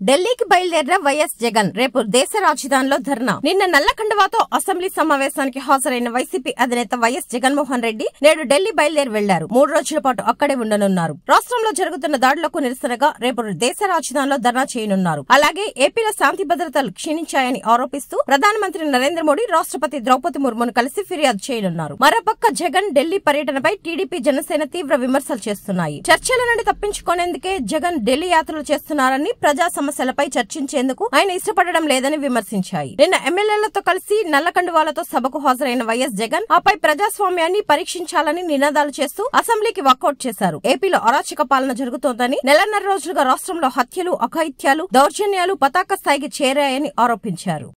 ఢిల్లీకి బయలుదేరిన వైఎస్ జగన్ రేపు దేశ రాజధానిలో ధర్నా. నిన్న నల్లకండువాతో అసెంబ్లీ సమావేశానికి హాజరైన వైసీపీ అధినేత వైఎస్ జగన్మోహన్ రెడ్డి నేడు ఢిల్లీ బయలుదేరి వెళ్లారు. 3 రోజుల పాటు అక్కడే ఉండనున్నారు. రాష్ట్రంలో జరుగుతున్న దాడులకు నిరసనగా రేపు దేశ రాజధానిలో ధర్నా చేయనున్నారు. అలాగే ఏపీలో శాంతి భద్రతలు క్షీణించాయని ఆరోపిస్తూ ప్రధానమంత్రి నరేంద్ర మోడీ రాష్ట్రపతి ద్రౌపది ముర్మును కలిసి ఫిర్యాదు చేయనున్నారు. మరోపక్క జగన్ ఢిల్లీ పర్యటనపై టీడీపీ జనసేన తీవ్ర విమర్శలు చేస్తున్నాయి. చర్చల నుండి తప్పించుకునేందుకే జగన్ ఢిల్లీ యాత్రలు చేస్తున్నారని ప్రజా సమస్యలపై చర్చించేందుకు ఆయన ఇష్టపడడం లేదని విమర్శించాయి. నిన్న ఎమ్మెల్యేలతో కలిసి నల్లకండువాలతో సభకు హాజరైన వైఎస్ జగన్ ఆపై ప్రజాస్వామ్యాన్ని పరీక్షించాలని నినాదాలు చేస్తూ అసెంబ్లీకి వాకౌట్ చేశారు. ఏపీలో అరాచక పాలన జరుగుతోందని, నెలన్నర రోజులుగా రాష్ట్రంలో హత్యలు, అఘాయిత్యాలు, దౌర్జన్యాలు పతాక స్థాయికి చేరాయని ఆరోపించారు.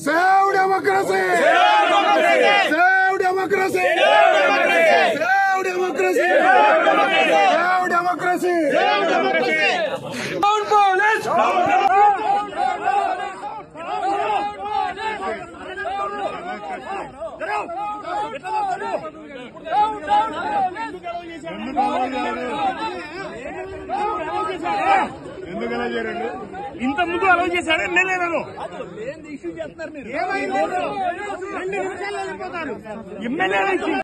Save democracy! Save democracy! Save democracy! Save democracy! Save democracy! Down police! ఇంత ముందు అలౌ చేశాడు ఎమ్మెల్యేలను ఎమ్మెల్యేలు